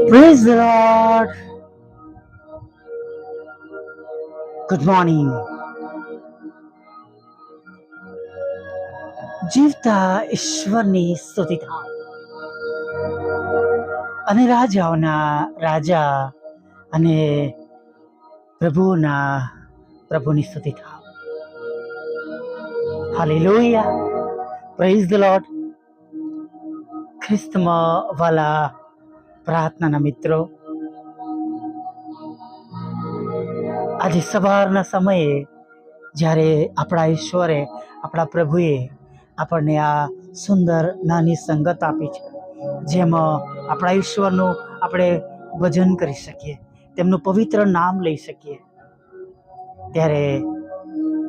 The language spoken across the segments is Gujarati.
Praise the Lord. Good morning. જીવતા ઈશ્વરની સ્તુતિ થાય અને રાજાઓના રાજા અને પ્રભુની સ્તુતિ થાય. હાલેલુયા. Praise the Lord. ખ્રિસ્તમાં વાલા પ્રાર્થનાના મિત્રો, આજે સવારના સમયે જ્યારે આપણા ઈશ્વરે, આપણા પ્રભુએ આપણને આ સુંદર નાની સંગત આપી છે, જેમાં આપણા ઈશ્વરનું આપણે ભજન કરી શકીએ, તેમનું પવિત્ર નામ લઈ શકીએ, ત્યારે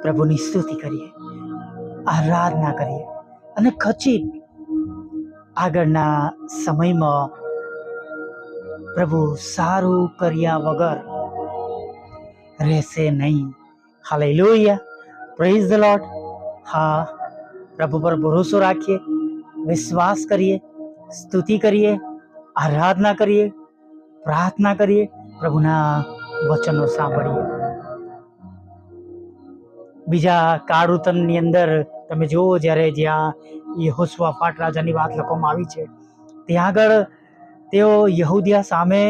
પ્રભુની સ્તુતિ કરીએ, આરાધના કરીએ અને ખચિત આગળના સમયમાં પ્રભુ સારું કર્યા વગર રહેશે નહીં. હાલેલુયા. Praise the lord. હા, પ્રભુ પર ભરોસો રાખીએ, વિશ્વાસ કરીએ, સ્તુતિ કરીએ, આરાધના કરીએ, પ્રાર્થના કરીએ, પ્રભુના વચનો સાંભળીએ. બીજા કાળુતનની અંદર તમે જુઓ, જ્યારે જ્યાં યહોશવાફાટ રાજાની વાત લખવામાં આવી છે, ત્યાં આગળ તેઓ યહૂદિયા સામે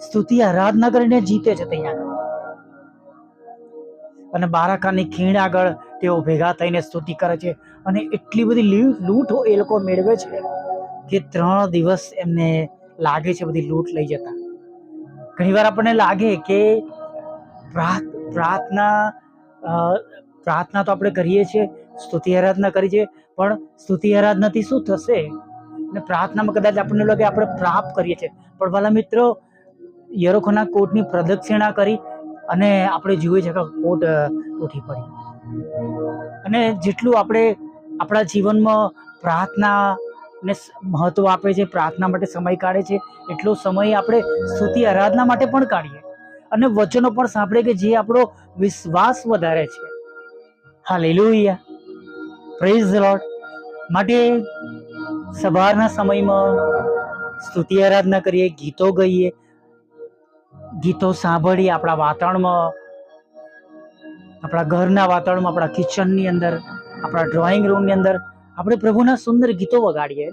સ્તુતિ આરાધના કરીને જીતે છે. ત્યાં આગળ અને બારાકાની ખીણ આગળ તેઓ ભેગા થઈને સ્તુતિ કરે છે અને એટલી બધી લૂંટ એ લોકો મેળવે છે કે 3 દિવસ એમને લાગે છે બધી લૂંટ લઈ જતા. ઘણીવાર આપણને લાગે કે પ્રાર્થના તો આપણે કરીએ છીએ, સ્તુતિ આરાધના કરીએ છીએ, પણ સ્તુતિ આરાધનાથી શું થશે? અને પ્રાર્થનામાં કદાચ આપણને લાગે આપણે પ્રાપ્ત કરીએ છીએ, પણ વાલા મિત્રો, યરીખોના કોટની પ્રદક્ષિણા કરી અને આપણે જોઈએ છે કે કોટ તૂટી પડી. અને જેટલું આપણે આપણા જીવનમાં પ્રાર્થનાને મહત્વ આપે છે, પ્રાર્થના માટે સમય કાઢે છે, એટલો સમય આપણે સ્તુતિ આરાધના માટે પણ કાઢીએ અને વચનો પણ સાંભળીએ કે જે આપણો વિશ્વાસ વધારે છે. હાલેલુયા. Praise the lord. માટે સવારના સમયમાં સ્તુતિ આરાધના કરીએ, ગીતો ગાઈએ, ગીતો સાંભળીએ, આપણા વાતાવરણમાં, આપણા ઘરના વાતાવરણમાં, આપણા કિચનની અંદર, આપણા ડ્રોઈંગ રૂમની અંદર આપણે પ્રભુના સુંદર ગીતો વગાડીએ.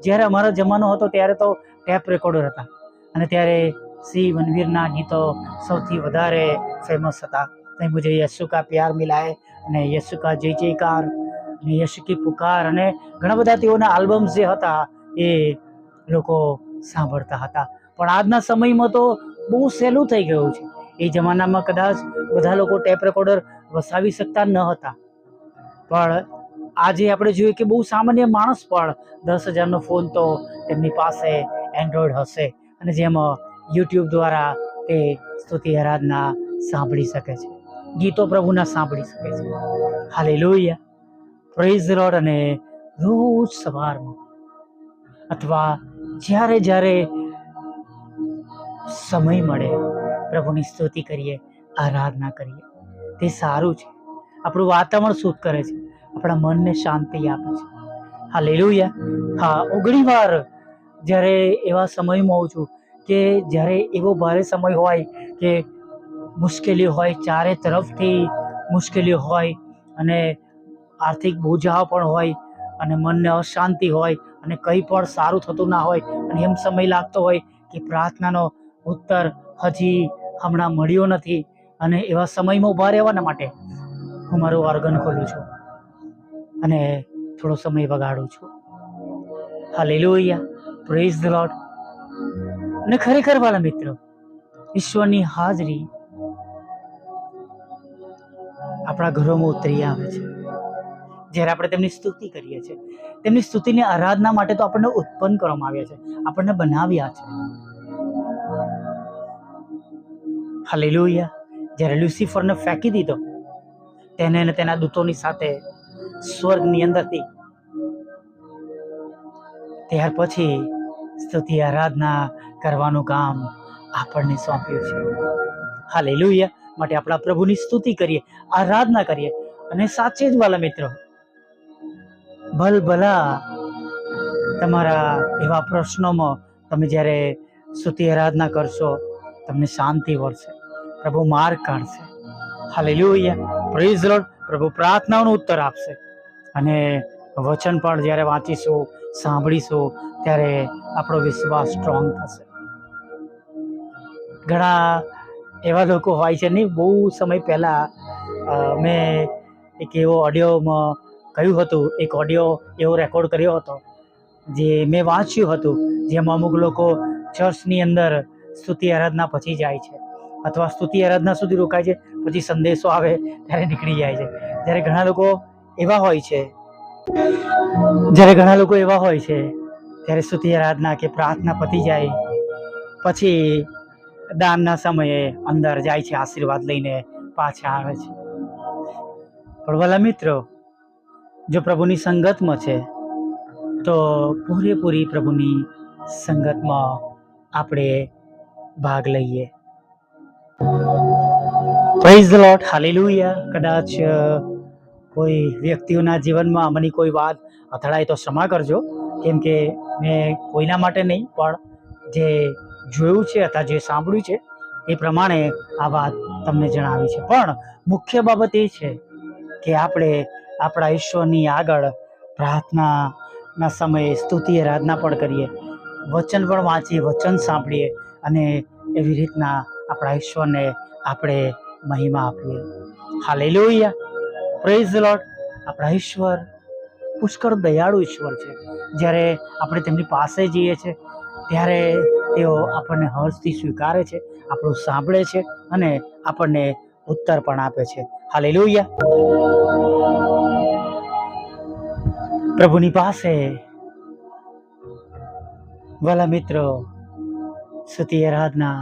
જ્યારે અમારો જમાનો હતો ત્યારે તો ટેપ રેકોર્ડર હતા અને ત્યારે શ્રી વનવીરના ગીતો સૌથી વધારે ફેમસ હતા. મુझे यीशु का प्यार मिला है અને यीशु का जय जयकार અને यीशु की पुकार અને ઘણા બધા તેઓના આલ્બમ્સ જે હતા એ લોકો સાંભળતા હતા. પણ આજના સમયમાં તો બહુ સહેલું થઈ ગયું છે. એ જમાનામાં કદાચ બધા લોકો ટેપ રેકોર્ડર વસાવી શકતા ન હતા, પણ આજે આપણે જોઈએ કે બહુ સામાન્ય માણસ પણ 10,000નો ફોન તો તેમની પાસે એન્ડ્રોઈડ હશે અને જેમાં યુટ્યુબ દ્વારા તે સ્તુતિ આરાધના સાંભળી શકે છે, ગીતો પ્રભુના સાંભળી શકે છે. હાલેલુયા. Praise the lord. અને રોજ સવારમાં અથવા જ્યારે સમય મળે પ્રભુની સ્તુતિ કરીએ, આરાધના કરીએ. તે સારું છે. આપણું વાતાવરણ શુદ્ધ કરે છે, આપણા મનને શાંતિ આપે છે. હાલેલુયા. હા, ઘણી વાર જ્યારે એવા સમયમાં હોઉં છું કે જ્યારે એવો ભારે સમય હોય કે મુશ્કેલીઓ હોય, ચારે તરફથી મુશ્કેલીઓ હોય અને આર્થિક બોજાઓ પણ હોય અને મનને અશાંતિ હોય અને કંઈ પણ સારું થતું ના હોય અને એમ સમય લાગતો હોય કે પ્રાર્થનાનો ઉત્તર હજી હમણાં મળ્યો નથી, અને એવા સમયમાં ઊભા રહેવાના માટે હું મારું ઓર્ગન ખોલું છું અને થોડો સમય વગાડું છું. હાલેલુયા. Praise the lord. અને ખરેખર વાલા મિત્રો, ઈશ્વરની હાજરી આપણા ઘરોમાં ઉતરી આવે છે જ્યારે આપણે તેમની સ્તુતિ કરીએ છીએ. તેમની સ્તુતિની આરાધના માટે તો આપણને ઉત્પન્ન કરવામાં આવ્યા છે, આપણને બનાવ્યા છે. હાલેલુયા. જ્યારે લ્યુસિફરને ફેંકી દીધો, તેને અને તેના દૂતોની સાથે સ્વર્ગની અંદરથી, ત્યાર પછી સ્તુતિ આરાધના કરવાનું કામ આપણને સોંપ્યું છે. હાલેલુયા. માટે આપણા પ્રભુની સ્તુતિ કરીએ, આરાધના કરીએ. અને સાચે જ વાલા મિત્રો, ભલભલા તમારા એવા પ્રશ્નોમાં તમે જ્યારે સ્તુતિ આરાધના કરશો તમને શાંતિ મળશે, પ્રભુ માર્ગ કાઢશે. Hallelujah, praise the lord. પ્રભુ પ્રાર્થનાઓનો ઉત્તર આપશે અને વચન પણ જ્યારે વાંચીશું, સાંભળીશું ત્યારે આપણો વિશ્વાસ સ્ટ્રોંગ થશે. ઘણા એવા લોકો હોય છે નહીં, બહુ સમય પહેલાં મેં એક એવો ઓડિયોમાં કહ્યું હતું, એક ઓડિયો એવો રેકોર્ડ કર્યો હતો જે મેં વાંચ્યું હતું, જેમાં અમુક લોકો ચર્ચની અંદર સ્તુતિ આરાધના પછી જાય છે અથવા સ્તુતિ આરાધના સુધી રોકાય છે, પછી સંદેશો આવે ત્યારે નીકળી જાય છે. જ્યારે ઘણા લોકો એવા હોય છે ત્યારે સ્તુતિ આરાધના કે પ્રાર્થના પતી જાય પછી દાનના સમયે અંદર જાય છે, આશીર્વાદ લઈને પાછા આવે છે. પણ વાલા મિત્રો, જો પ્રભુની સંગતમાં છે તો પૂરેપૂરી પ્રભુની સંગતમાં આપણે ભાગ લઈએ. Praise the lord, hallelujah. કદાચ કોઈ વ્યક્તિઓના જીવનમાં મને કોઈ વાત અથડાય તો ક્ષમા કરજો, કેમ કે મેં કોઈના માટે નહીં પણ જે જોયું છે અથવા જે સાંભળ્યું છે એ પ્રમાણે આ વાત તમને જણાવી છે. પણ મુખ્ય બાબત એ છે કે આપણે આપણા ઈશ્વરની આગળ પ્રાર્થનાના સમયે સ્તુતિ આરાધના પણ કરીએ, વચન પણ વાંચીએ, વચન સાંભળીએ અને એવી રીતના આપણા ઈશ્વરને આપણે મહિમા આપીએ. Hallelujah, praise the lord. આપણા ઈશ્વર પુષ્કળ દયાળુ ઈશ્વર છે. જ્યારે આપણે તેમની પાસે જઈએ છીએ ત્યારે તેઓ આપણને હર્ષથી સ્વીકારે છે, આપણું સાંભળે છે અને આપણને ઉત્તર પણ આપે છે. હાલેલુયા. પ્રભુની પાસે વાલા મિત્રો સ્તુતિ આરાધના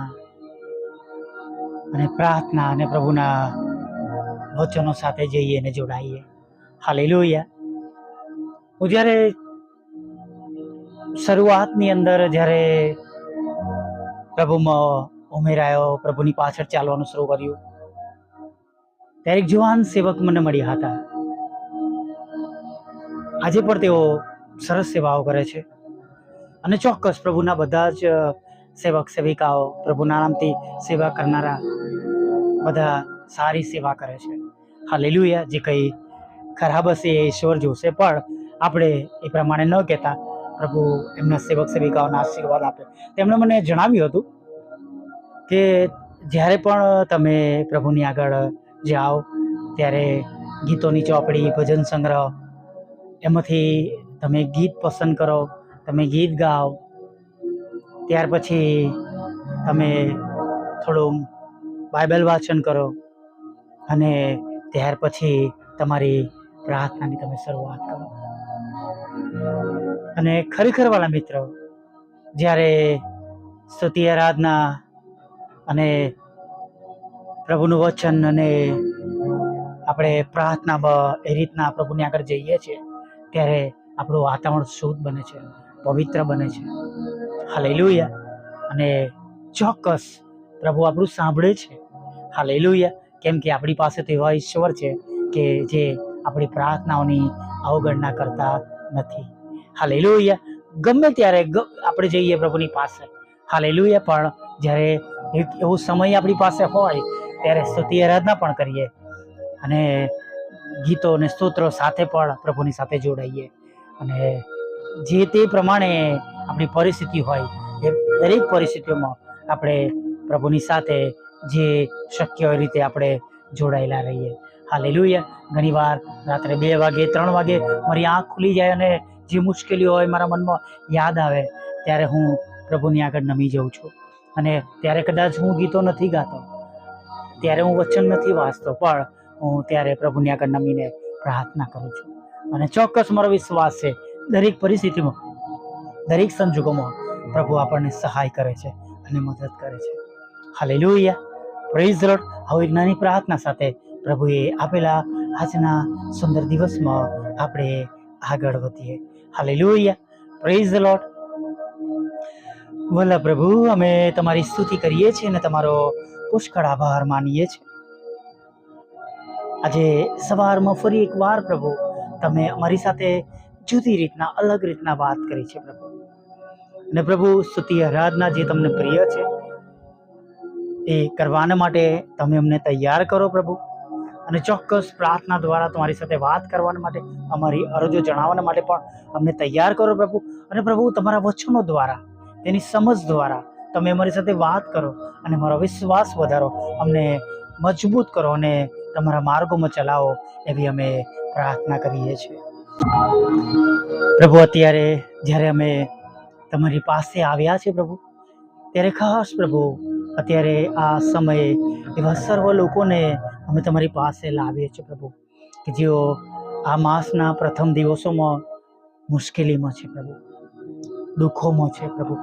અને પ્રાર્થના અને પ્રભુના વચનો સાથે જઈએ અને જોડાઈએ. હાલેલુયા. હું જ્યારે શરૂઆતની અંદર જ્યારે પ્રભુમાં ઉમેરાયો, પ્રભુની પાછળ ચાલવાનું શરૂ કર્યું, ત્યારે એક જુવાન સેવક મને મળ્યા હતા. આજે પણ તેઓ સરસ સેવાઓ કરે છે અને ચોક્કસ પ્રભુના બધા જ સેવક સેવિકાઓ, પ્રભુના નામથી સેવા કરનારા બધા સારી સેવા કરે છે. હાલેલુયા. જે કંઈ ખરાબ હશે એ ઈશ્વર જોશે, પણ આપણે એ પ્રમાણે ન કહેતા. પ્રભુ એમના સેવક સેવિકાઓના આશીર્વાદ આપે. તેમણે મને જણાવ્યું હતું કે જ્યારે પણ તમે પ્રભુની આગળ જાઓ ત્યારે ગીતોની ચોપડી, ભજન સંગ્રહ, એમાંથી તમે ગીત પસંદ કરો, તમે ગીત ગાઓ, ત્યાર પછી તમે થોડું બાઇબલ વાંચન કરો અને ત્યાર પછી તમારી પ્રાર્થનાની તમે શરૂઆત કરો. અને ખરેખર વાલા મિત્રો, જ્યારે સ્તુતિ આરાધના અને પ્રભુનું વચન અને આપણે પ્રાર્થનામાં એ રીતના પ્રભુની આગળ જઈએ છીએ ત્યારે આપણું વાતાવરણ શુદ્ધ બને છે, પવિત્ર બને છે. હાલેલુયા. અને ચોક્કસ પ્રભુ આપણું સાંભળે છે. હાલેલુયા. કેમ કે આપણી પાસે તો એવા ઈશ્વર છે કે જે આપણી પ્રાર્થનાઓની અવગણના કરતા નથી. હાલેલુયા. ગમે ત્યારે આપણે જઈએ પ્રભુની પાસે. હાલેલુયા. પણ જ્યારે એવો સમય આપણી પાસે હોય ત્યારે સ્તુતિ આરાધના પણ કરીએ અને ગીતો અને સ્તોત્રો સાથે પણ પ્રભુની સાથે જોડાઈએ અને જે તે પ્રમાણે આપણી પરિસ્થિતિ હોય એ દરેક પરિસ્થિતિઓમાં આપણે પ્રભુની સાથે જે શક્ય હોય રીતે આપણે જોડાયેલા રહીએ. હાલેલુયા. ઘણીવાર રાત્રે 2 વાગે 3 વાગે મારી આંખ ખુલી જાય અને જે મુશ્કેલીઓ હોય મારા મનમાં યાદ આવે ત્યારે હું પ્રભુની આગળ નમી જાઉં છું. અને ત્યારે કદાચ હું ગીતો નથી ગાતો, ત્યારે હું વચન નથી વાંચતો, પણ હું ત્યારે પ્રભુની આગળ નમીને પ્રાર્થના કરું છું. અને ચોક્કસ મારો વિશ્વાસ છે દરેક પરિસ્થિતિમાં, દરેક સંજોગોમાં પ્રભુ આપણને સહાય કરે છે અને મદદ કરે છે. હાલેલુયા. Praise the lord. હવે નાની પ્રાર્થના સાથે પ્રભુએ આપેલા આજના સુંદર દિવસમાં આપણે આગળ વધીએ. હાલેલુયા. Praise the lord. ભલા પ્રભુ, અમે તમારી સ્તુતિ કરીએ છીએ અને તમારો પુષ્કળ આભાર માનીએ છીએ. આજે સવારમાં ફરી એકવાર પ્રભુ તમે અમારી સાથે જુદી રીતના, અલગ રીતના વાત કરી છે પ્રભુ. અને પ્રભુ સ્તુતિ આરાધના જે તમને પ્રિય છે એ કરવાના માટે તમે અમને તૈયાર કરો પ્રભુ. અને ચોક્કસ પ્રાર્થના દ્વારા તમારી સાથે વાત કરવાના માટે, અમારી અરજો જણાવવાના માટે પણ અમને તૈયાર કરો પ્રભુ. અને પ્રભુ તમારા વચનો દ્વારા, તેની સમજ દ્વારા તમે અમારી સાથે વાત કરો અને મારો વિશ્વાસ વધારો, અમને મજબૂત કરો અને તમારા માર્ગોમાં ચલાવો, એવી અમે પ્રાર્થના કરીએ છીએ પ્રભુ. અત્યારે જ્યારે અમે તમારી પાસે આવ્યા છે પ્રભુ, ત્યારે ખાસ પ્રભુ અત્યારે આ સમયે એવા સર્વ લોકોને અમે તમારી પાસે લાવીએ છીએ પ્રભુ, કે જેઓ આ માસના પ્રથમ દિવસોમાં મુશ્કેલીમાં છે પ્રભુ, દુઃખોમાં છે પ્રભુ,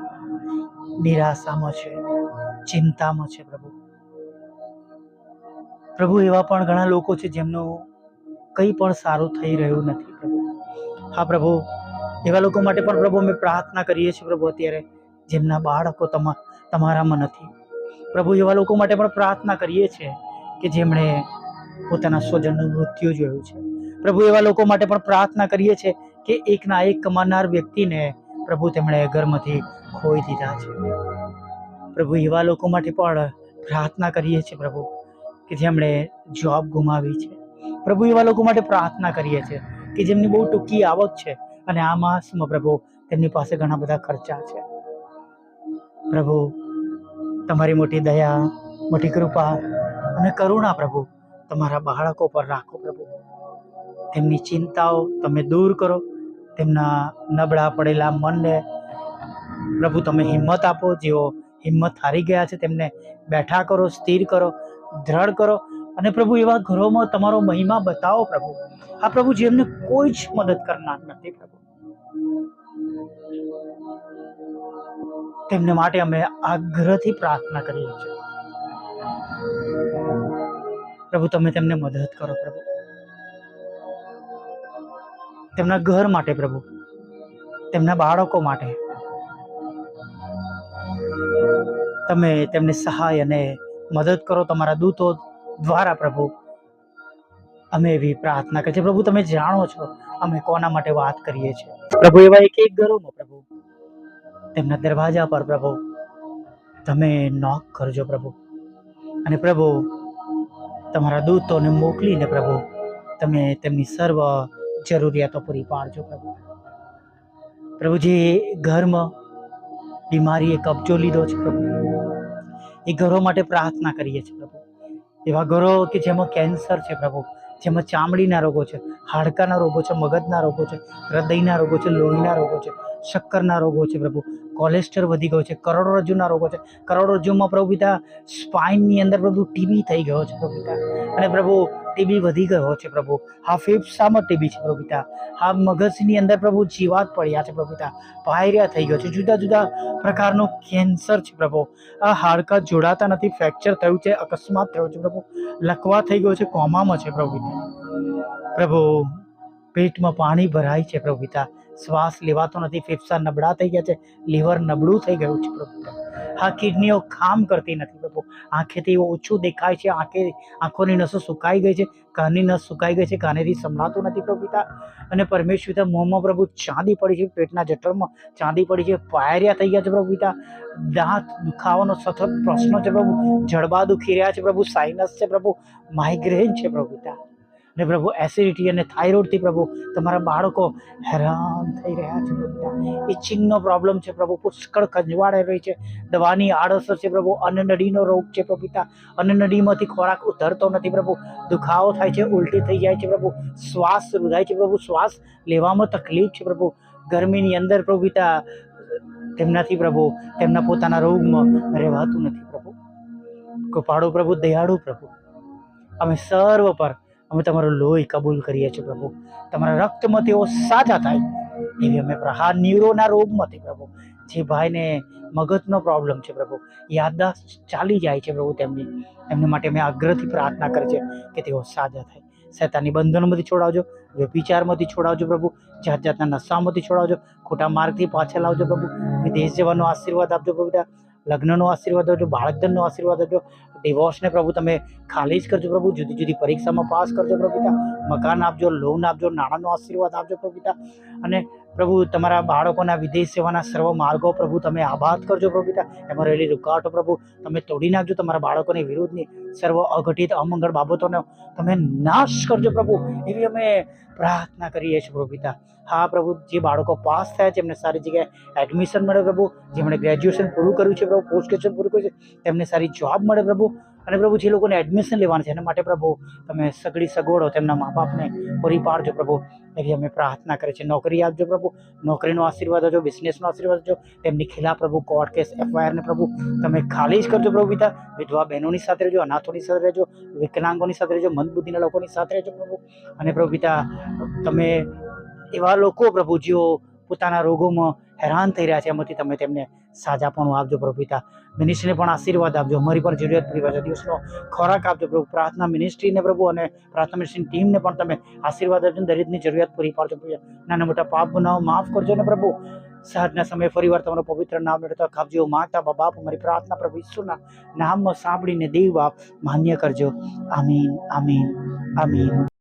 નિરાશામાં છે, ચિંતામાં છે પ્રભુ. પ્રભુ એવા પણ ઘણા લોકો છે જેમનું કંઈ પણ સારું થઈ રહ્યું નથી પ્રભુ. હા પ્રભુ, એવા લોકો માટે પણ પ્રભુ અમે પ્રાર્થના કરીએ છીએ પ્રભુ. અત્યારે જેમના બાળકો તમારામાં નથી પ્રભુ, એવા લોકો માટે પણ પ્રાર્થના કરીએ છીએ કે જેમણે પોતાના સ્વજનનું મૃત્યુ જોયું છે પ્રભુ. એવા લોકો માટે પણ પ્રાર્થના કરીએ છીએ કે એકના એક કમાનાર વ્યક્તિને પ્રભુ તેમણે ઘરમાંથી ખોઈ દીધા છે પ્રભુ. એવા લોકો માટે પણ પ્રાર્થના કરીએ છીએ પ્રભુ કે જેમણે જોબ ગુમાવી છે પ્રભુ. એવા લોકો માટે પ્રાર્થના કરીએ છીએ કે જેમની બહુ ટૂંકી આવક છે અને આ માસમાં પ્રભુ તેમની પાસે ઘણા બધા ખર્ચા છે પ્રભુ. તમારી મોટી દયા, મોટી કૃપા અને કરુણા પ્રભુ તમારા બાળકો પર રાખો પ્રભુ. તેમની ચિંતાઓ તમે દૂર કરો, તેમના નબળા પડેલા મનને પ્રભુ તમે હિંમત આપો. જેઓ હિંમત હારી ગયા છે તેમને બેઠા કરો, સ્થિર કરો, દ્રઢ કરો. અને પ્રભુ એવા ઘરોમાં તમારો મહિમા બતાવો પ્રભુ. આ પ્રભુ જેમને કોઈ જ મદદ કરનાર નથી પ્રભુ, તેમને માટે અમે આગ્રહથી પ્રાર્થના કરીએ છીએ પ્રભુ. તમે તેમને મદદ કરો પ્રભુ, તેમના ઘર માટે પ્રભુ, તેમના બાળકો માટે તમે તેમને સહાય અને મદદ કરો તમારા દૂતો દ્વારા પ્રભુ. અમે એવી પ્રાર્થના કરીએ છીએ પ્રભુ. તમે જાણો છો અમે કોના માટે વાત કરીએ છીએ પ્રભુ. એવા એક એક ઘરોમાં પ્રભુ તેમના દરવાજા પર પ્રભુ તમે નોક કરજો પ્રભુ. અને પ્રભુ તમારા દૂતોને મોકલીને પ્રભુ તમે તેમની સર્વ જરૂરિયાતો પૂરી પાડજો પ્રભુ. પ્રભુ જે ઘરમાં બીમારીએ કબજો લીધો છે પ્રભુ, એ ઘરો માટે પ્રાર્થના કરીએ છીએ પ્રભુ. એવા ઘરો કે જેમાં કેન્સર છે પ્રભુ, જેમાં ચામડીના રોગો છે, હાડકાના રોગો છે, મગજના રોગો છે, હૃદયના રોગો છે, લોહીના રોગો છે, શક્કરના રોગો છે પ્રભુ, કોલેસ્ટ્રોલ વધી ગયો છે, કરોડરજ્જુના રોગો છે, કરોડરજ્જુમાં પ્રભુ પિતા સ્પાઇનની અંદર પ્રભુ ટીબી થઈ ગયો છે પ્રભુ પિતા. અને પ્રભુ ટીબી વધી ગયો છે પ્રભુ. હા ફેફસામાં ટીબી છે પ્રભુ પિતા. હા મગજની અંદર પ્રભુ જીવાત પડ્યા છે પ્રભુ પિતા. પાયરિયા થઈ ગયો છે, જુદા જુદા પ્રકારનું કેન્સર છે પ્રભુ. આ હાડકા જોડાતા નથી, ફ્રેક્ચર થયું છે, અકસ્માત થયો છે પ્રભુ, લકવા થઈ ગયો છે, કોમામાં છે પ્રભુ પિતા. પ્રભુ પેટમાં પાણી ભરાય છે પ્રભુ પિતા, શ્વાસ લેવાતો નથી, ફેફસા નબળા થઈ ગયા છે, લીવર નબળું થઈ ગયું છે પ્રભુ પિતા. હા કિડનીઓ કામ કરતી નથી પ્રભુ, આંખેથી ઓછું દેખાય છે, આંખોની નસો સુકાઈ ગઈ છે, કાનની નસ સુકાઈ ગઈ છે, કાનેથી સંભળાતું નથી પ્રભુ પિતા. અને પરમેશ્વર પિતા મોંમાં પ્રભુ ચાંદી પડી છે, પેટના જઠરમાં ચાંદી પડી છે, પાયરિયા થઈ ગયા છે પ્રભુ પિતા. દાંત દુખાવાનો સતત પ્રશ્નો છે પ્રભુ, જડબા દુખી રહ્યા છે પ્રભુ, સાઇનસ છે પ્રભુ, માઇગ્રેન છે પ્રભુ પિતા. અને પ્રભુ એસિડિટી અને થાઇરોઇડથી પ્રભુ તમારા બાળકો હેરાન થઈ રહ્યા છે પ્રભુ પિતા. ઇચિંગનો પ્રોબ્લેમ છે પ્રભુ, પુષ્કળ ખંજવાળાઈ રહી છે, દવાની આડઅસર છે પ્રભુ, અન્નનળીનો રોગ છે પ્રભુ પિતા, અન્નનળીમાંથી ખોરાક ઉતરતો નથી પ્રભુ, દુખાવો થાય છે, ઉલટી થઈ જાય છે પ્રભુ, શ્વાસ રૂધાય છે પ્રભુ, શ્વાસ લેવામાં તકલીફ છે પ્રભુ, ગરમીની અંદર પ્રભુ પિતા તેમનાથી પ્રભુ તેમના પોતાના રોગમાં રહેવાતું નથી પ્રભુ. કૃપાળુ પ્રભુ, દયાળુ પ્રભુ, અમે સર્વ પર અમે તમારું લોહી કબૂલ કરીએ છીએ પ્રભુ. તમારા રક્તમાં તેઓ સાજા થાય એવી અમે પ્રહાર ન્યુરોના રોગમાંથી પ્રભુ, જે ભાઈને મગજનો પ્રોબ્લેમ છે પ્રભુ, યાદદાસ્ત ચાલી જાય છે પ્રભુ એમને માટે અમે આગ્રહથી પ્રાર્થના કરીએ છીએ કે તેઓ સાજા થાય. શૈતાનની બંધનોમાંથી છોડાવજો, વ્યભિચારમાંથી છોડાવજો પ્રભુ, જાત જાતના નશામાંથી છોડાવજો, ખોટા માર્ગથી પાછા લાવજો પ્રભુ, વિદેશ જવાનો આશીર્વાદ આપજો પ્રભુ, લગ્નનો આશીર્વાદ આપજો, બાળકધનનો આશીર્વાદ આપજો, ડિવોર્સને પ્રભુ તમે ખાલી જ કરજો પ્રભુ, જુદી જુદી પરીક્ષામાં પાસ કરજો પ્રભુ પિતા, મકાન આપજો, લોન આપજો, નાણાંનો આશીર્વાદ આપજો પ્રભુ પિતા. અને પ્રભુ તમારા બાળકોના વિદેશ સેવાના સર્વ માર્ગો પ્રભુ તમે આબાદ કરજો પ્રભુ પિતા. એમાં રહેલી રૂકાવટો પ્રભુ તમે તોડી નાખજો. તમારા બાળકોની વિરુદ્ધની સર્વ અઘટિત અમંગળ બાબતોનો તમે નાશ કરજો પ્રભુ. એવી અમે પ્રાર્થના કરીએ છીએ પ્રભુ પિતા. હા પ્રભુ, જે બાળકો પાસ થયા છે એમને સારી જગ્યાએ એડમિશન મળે પ્રભુ. જેમણે ગ્રેજ્યુએશન પૂરું કર્યું છે પ્રભુ, પોસ્ટ ગ્રેજ્યુએશન પૂરું કર્યું છે તેમને સારી જોબ મળે પ્રભુ. અને પ્રભુ, જે લોકોને એડમિશન લેવાનું છે એના માટે પ્રભુ તમે સગળી સગવડો તેમના મા બાપને પૂરી પાડજો પ્રભુ. એવી અમે પ્રાર્થના કરીએ છીએ. નોકરી આપજો પ્રભુ, નોકરીનો આશીર્વાદ આપજો, બિઝનેસનો આશીર્વાદ આપજો. તેમની ખિલાફ પ્રભુ કોર્ટ કેસ એફઆઈઆરને પ્રભુ તમે ખાલી જ કરજો પ્રભુ પિતા. વિધવા બહેનોની સાથે રહેજો, અનાથોની સાથે રહેજો, વિકલાંગોની સાથે રહેજો, મંદબુદ્ધિના લોકોની સાથે રહેજો પ્રભુ. અને પ્રભુ પિતા, તમે એવા લોકો પ્રભુ જેઓ પોતાના રોગોમાં હેરાન થઈ રહ્યા છે એમાંથી તમે તેમને સાજાપણું આપજો પ્રભુ પિતા. મિનિસ્ટ્રીને પણ આશીર્વાદ આપજો, અમારી પણ જરૂરિયાત પૂરી પાડજો, દિવસનો ખોરાક આપજો પ્રભુ. પ્રાર્થના મિનિસ્ટ્રીને પ્રભુ અને પ્રાર્થના મિનિસ્ટ્રીની ટીમને પણ તમે આશીર્વાદ આપજો, દરેકની જરૂરિયાત પૂરી પાડજો પ્રભુ. નાના મોટા પાપ ગુનાઓ માફ કરજો ને પ્રભુ. સાંજના સમયે ફરીવાર તમારો પવિત્ર નામ લેતા ખાવજો. માતા બાપ, અમારી પ્રાર્થના પ્રભુ ઈસુના નામમાં સાંભળીને દેવ બાપ માન્ય કરજો. આમીન, આમીન, આમીન.